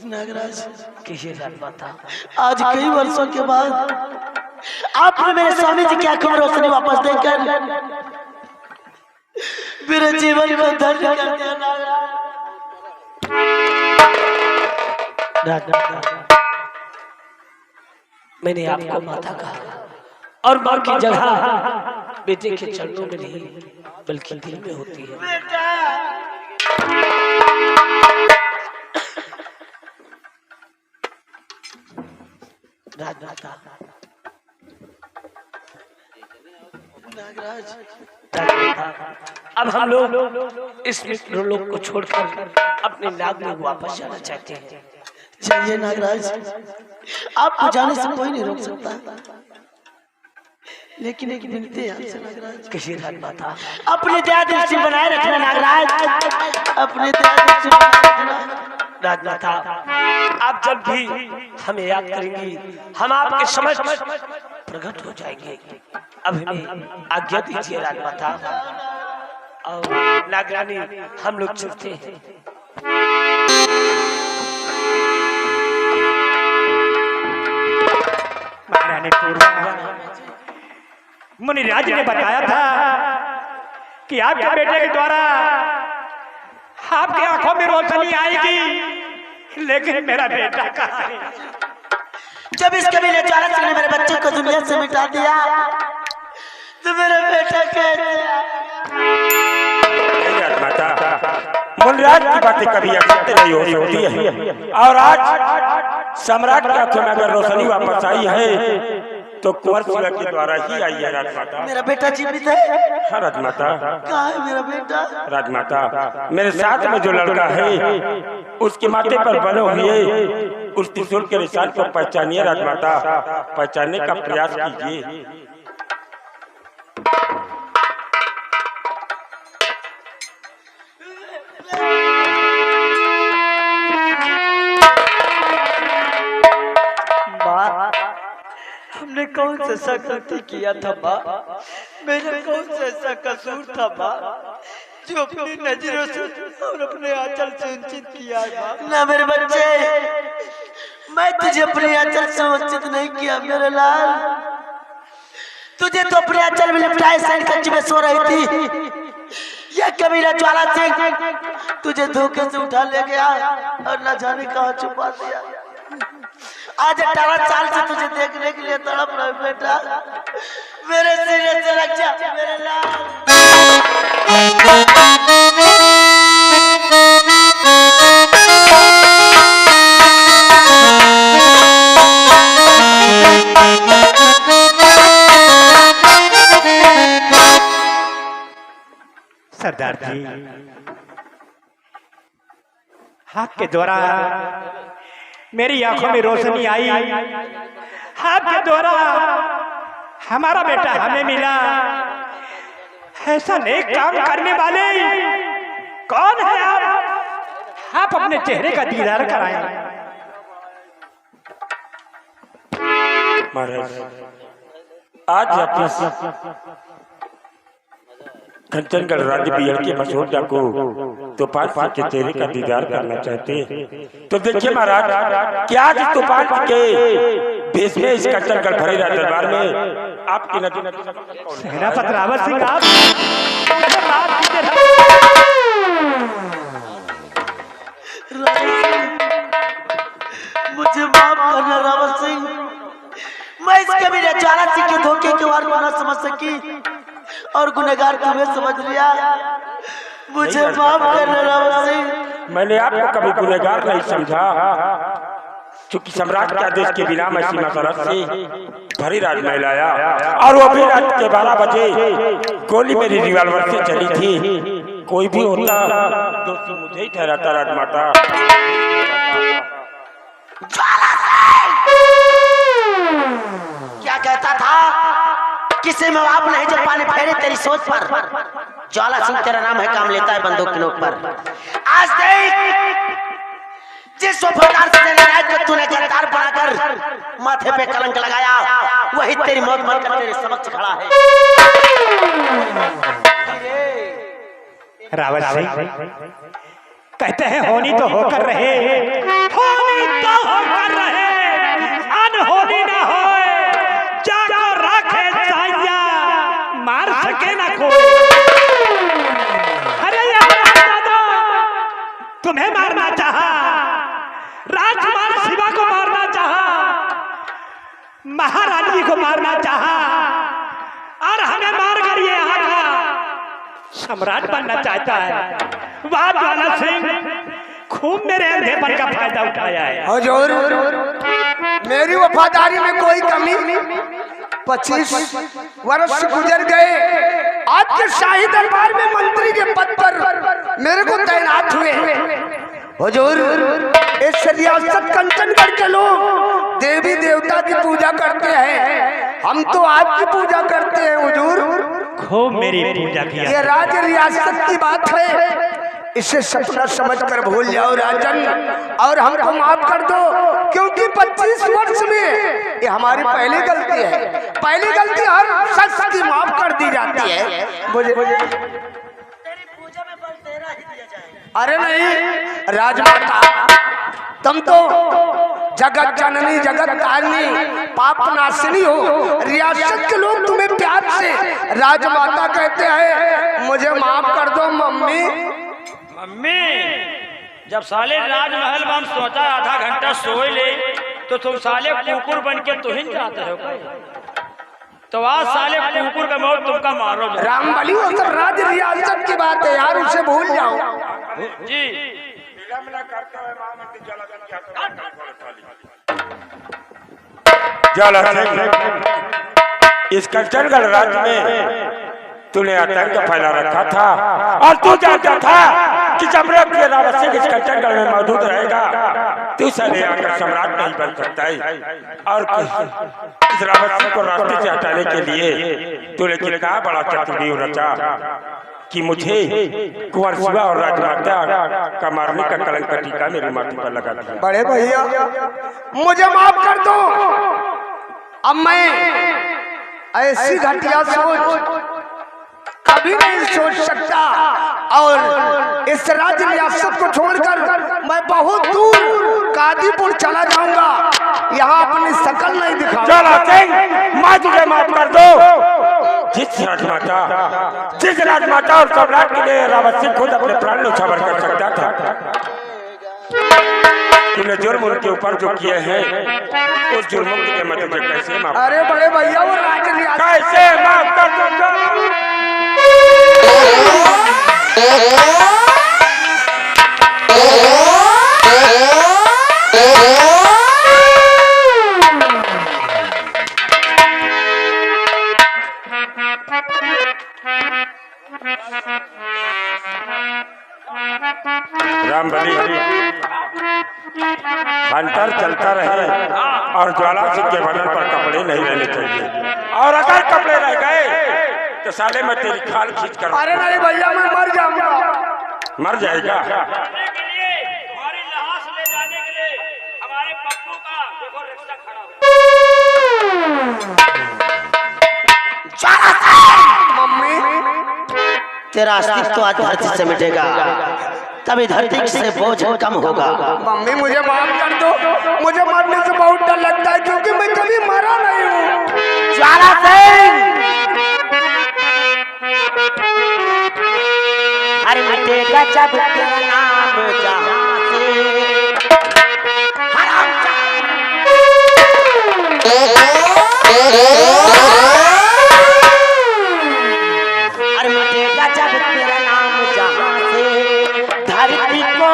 नागराज किसी बता, आज कई वर्षों के बाद आपने मेरे स्वामी जी की आंखों में रोशनी वापस देकर मेरे जीवन को धन्य कर दिया। नागराज, मैंने आपको माता कहा और माँ की जगह बेटे के चरणों में नहीं बल्कि दिल में होती है। बेटा राजमाता, नागराज, अब हम लोग इस मित्र लोग को छोड़कर अपने नाग में वापस जाना चाहते हैं। चलिए नागराज, आपको जाने से कोई नहीं रोक सकता, लेकिन एक विनती है आपसे नागराज। किसी राजमाता, अपने दया दृष्टि बनाए रखना नागराज, अपने दया दृष्टि बनाए रखना। राजमाता, आप जब भी हमें याद करेंगी हम आपके समक्ष प्रकट हो जाएंगे। अब हमें आज्ञा दीजिए राजमाता। और नागरानी, हम लोग चलते हैं। महारानी पूर्वा, मुनिराज ने बताया था कि आपके बेटे के द्वारा आपकी आंखों में रोशनी आएगी, लेकिन मेरा बेटा कहाँ है? जब इस कबीले ज्वाला सिंह ने मेरे बच्चे को दुनिया से मिटा दिया तो मेरा बेटा मुनिराज की बातें कभी अकड़ते नहीं हो सकती है, और आज सम्राट की आंखों में अगर रोशनी वापस आई है तो कुंवर शिवा के द्वारा ही आई है। राजमाता, मेरा बेटा जीवित है? हाँ राजमाता। कहाँ है मेरा बेटा? राजमाता, मेरे साथ में जो लड़का है उसके माथे पर बने हुए उस त्रिशूल के निशान को पहचानिए। राजमाता, पहचानने का प्रयास कीजिए। हमने कौन सा ऐसा गलती किया था माँ? मेरा कौन सा ऐसा कसूर था माँ जो अपनी नजरों से और अपने आंचल से वंचित किया माँ? ना मेरे बच्चे, मैं तुझे अपने आंचल से वंचित नहीं किया मेरे लाल। तुझे तो अपने आंचल में लिपटाए सैन कच्ची में सो रही थी। यह कबीला ज्वाला सिंह तुझे धोखे से उठा ले गया और न जाने कहाँ छुपा दिया। आज 18 साल से तुझे देखने के लिए तड़प रहा बेटा, मेरे सिरे से लग जा मेरे लाल। सरदार जी, आपके द्वारा मेरी आंखों में रोशनी आई, आपके द्वारा हमारा बेटा हमें मिला। ऐसा नेक काम करने वाले कौन है आप अपने चेहरे का दीदार कराएं। महाराज, आज अपने कंचनगढ़ राज्य बिहार के मशहूर डाकू तूफान सिंह के चेहरे का दीदार करना चाहते हैं तो देखिए महाराज, क्या आज तूफान के भेष में इस कंचनगढ़ भरे दरबार में आपकी सेनापति रावत सिंह आप मुझे माफ करना रावत सिंह, मैं इस कबीले ज्वाला सिंह के धोखे के वार को न समझ सकी और गुनहगार तुम्हें समझ लिया। मुझे माफ करना रावत सिंह। मैंने आपको कभी गुनहगार नहीं समझा, क्योंकि सम्राट के आदेश के बिना मैं सीमा सरहद से भरी राज में लाया और वो भी रात के 12 बजे गोली मेरी रिवॉल्वर से चली थी। कोई भी होता दोषी मुझे ही ठहराता। राजमाता, क्या कहता था? किसी में आप नहीं जब पानी फेरे तेरी सोच पर। ज्वाला सिंह तेरा नाम है, काम लेता है बंदूक की नोक पर। आज देख जिस वफादार से नाराज को तूने गद्दार बनाकर माथे पे कलंक लगाया, वही तेरी मौत मारकर तेरे समक्ष खड़ा है। रावत सिंह कहते हैं होनी तो होकर रहे, होनी तो होकर रहे, अनहोनी ना होए, जाको राखे साया, मार सके ना कोई। अरे दादा तुम्हें मारना चाहा, राजकुमार शिवा को मारना चाहा, महारानी को मारना चाहा, और हमें मार कर ये यहाँ का सम्राट बनना चाहता है। वाह ज्वाला सिंह, खूब मेरे अंधेपन का फायदा उठाया है। हुजूर, मेरी वफादारी में कोई कमी 25 वर्ष गुजर गए, आपके शाही दरबार में मंत्री के पद पर मेरे को तैनात हुए। हुजूर, इस रियासत कंचनगढ़ के लोग देवी देवता की पूजा करते हैं, हम तो आपकी पूजा करते हैं। हुजूर, खूब मेरी पूजा किया। ये राज रियासत की बात है, इसे सपना समझकर भूल जाओ राजन, और हमको माफ कर दो, क्योंकि 25 वर्ष में ये हमारी पहली गलती है। पहली गलती हर शख्स की माफ कर दी जाती है। मुझे तेरी पूजा में बल तेरा ही दिया जाएगा। अरे नहीं राजमाता, तुम तो जगत जननी जगत तारिणी पाप नाशिनी हो। रियासत के लोग तुम्हें प्यार से राजमाता कहते हैं। मुझे माफ कर दो मम्मी। मम्मी, जब साले राजमहल में हम सोचा आधा घंटा सोए ले, तो तुम साले कुकुर बन के तो ही जाते हो। तो आज साले कुकुर का मौत तुमका मारो। राम बली, वो सब राज रियासत की बात है यार, उसे भूल जाओ जी। इस कंचनगढ़ राज्य में तूने आतंक फैला रखा था, और तू जानता था कि जमरक के रावत सिंह इस कंचनगढ़ में मौजूद रहेगा। तू सने आकर सम्राट नहीं बन सकता है, और इस रावत सिंह को रास्ते से हटाने के लिए तूने कितना बड़ा चक्रव्यूह रचा कि मुझे कुंवर शिवा और राजमाता का मारने का कलंक का टीका मेरे माथे पर लगा दिया। बड़े भैया, मुझे माफ कर दो। अब मैं ऐसी घटिया सोच कभी नहीं सोच सकता, और इस राज्य रियासत को छोड़कर मैं बहुत दूर कादीपुर चला जाऊंगा, यहाँ अपनी शकल नहीं दिखा। ज्वाला सिंह, मैं तुझे माफ कर दो। जिस राजमाता और सम्राट के लिए रावत सिंह खुद अपने प्राण न्यौछावर कर सकता था, तूने जुर्म उनके ऊपर जो किए हैं, उस जुर्मों के लिए मैं तुझे कैसे माफ? अरे बड़े भैया, वो राज्य रियासत कैसे माफ कर दूंगा? राम बली, हंटर चलता रहे, और ज्वाला सिंह के बदन पर कपड़े नहीं रहने चाहिए, और अगर कपड़े रह गए तो साले मैं तेरी खाल खींच कर। अरे नहीं भैया, मैं मर जाऊंगा। मर जाएगा? हमारी लाश ले जाने के लिए हमारे पप्पू का देखो रिक्शा खड़ा हो। मम्मी, तेरा अस्तित्व आज धरती से मिटेगा, तभी धरती से बोझ कम होगा। मम्मी मुझे माफ कर दो, मुझे मरने से बहुत डर लगता है, क्योंकि मैं कभी मरा नहीं हूँ। ज्वाला सिंह, अरे मिटेगा जब तेरा नाम जहां से। अरे मिटेगा जब तेरा नाम जहां से, धरती को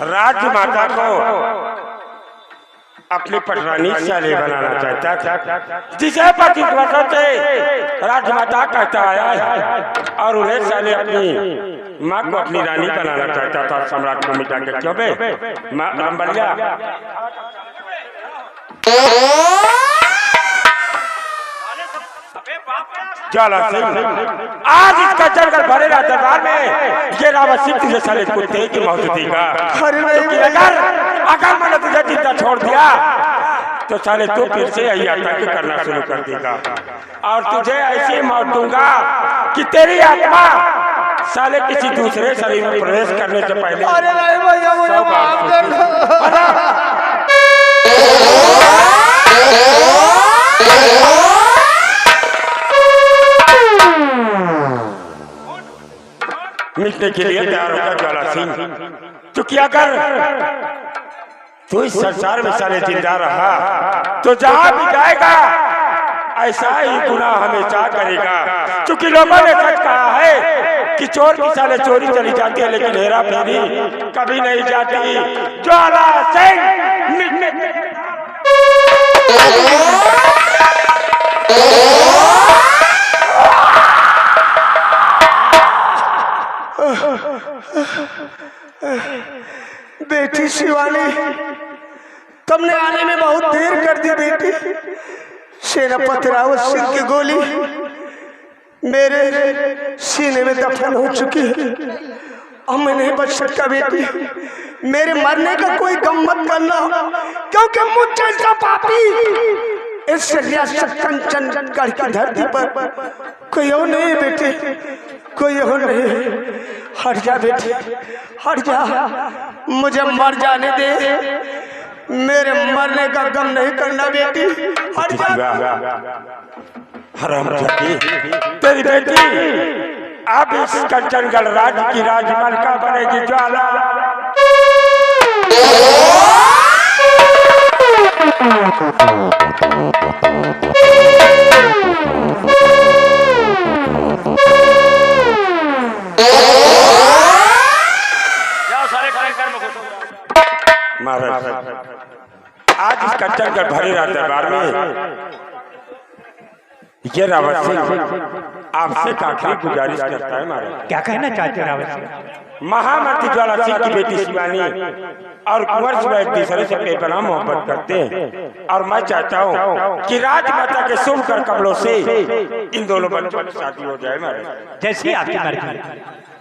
राजमाता को अपनी पटरानी साले बनाना चाहता था, जिसे 25 वर्षों से राजमाता कहता आया है और उन्हें साले अपनी माँ को अपनी रानी बनाना चाहता था। सम्राट को मिटा के क्यों बे रामबलिया ज्वाला सिंह, आज इसका जंगल भरेगा दरबार में ये रावत सिंह तुझे साले कुत्ते की मौत देगा। अगर मैंने तुझे जिंदा छोड़ दिया तो साले तू फिर से यही आतंक करना शुरू कर देगा और तुझे ऐसी मौत दूंगा कि तेरी आत्मा साले किसी दूसरे शरीर में प्रवेश करने से पहले मिलने के लिए तैयार होगा ज्वाला सिंह। क्योंकि अगर तू इस संसार में साले जिंदा रहा तो जहां भी जाएगा ऐसा ही गुनाह हमेशा करेगा। क्योंकि लोगों ने सच कहा है कि चोर की साले चोरी चली जाती है लेकिन हेरा फेरी कभी नहीं जाती। ज्वाला सिंह बेटी शिवानी, तुमने आने में बहुत देर कर दी बेटी। सेनापति रावत सिंह की गोली मेरे सीने में दफन हो चुकी है। अब मैं नहीं बच सकता बेटी। मेरे मरने का कोई गम मत करना, क्योंकि मुझ जैसा पापी इस कंचनगढ़ की धरती पर कोई और नहीं है बेटे, कोई और नहीं है। हट जा बेटे, हट जा, मुझे मर जाने दे। मेरे मरने का गम नहीं करना बेटी, हट जा। हरामजादी, तेरी बेटी अब इस कंचनगढ़ राज्य की राजमलका बनेगी ज्वाला। महाराज, आज इस कंचनगढ़ भरेरा दरबार में ये रावत सिंह आपसे आखिरी गुजारिश करता है महाराज। क्या कहना चाहते हैं रावत सिंह? महामंत्री ज्वाला सिंह की बेटी शिवानी और कुंवर शिवा एक दूसरे से बेपनाह मोहब्बत करते हैं और मैं चाहता हूँ कि राजमाता के शुभ कर कमलों से इन दोनों बच्चों की शादी हो जाए महाराज। जैसी आपकी मर्जी।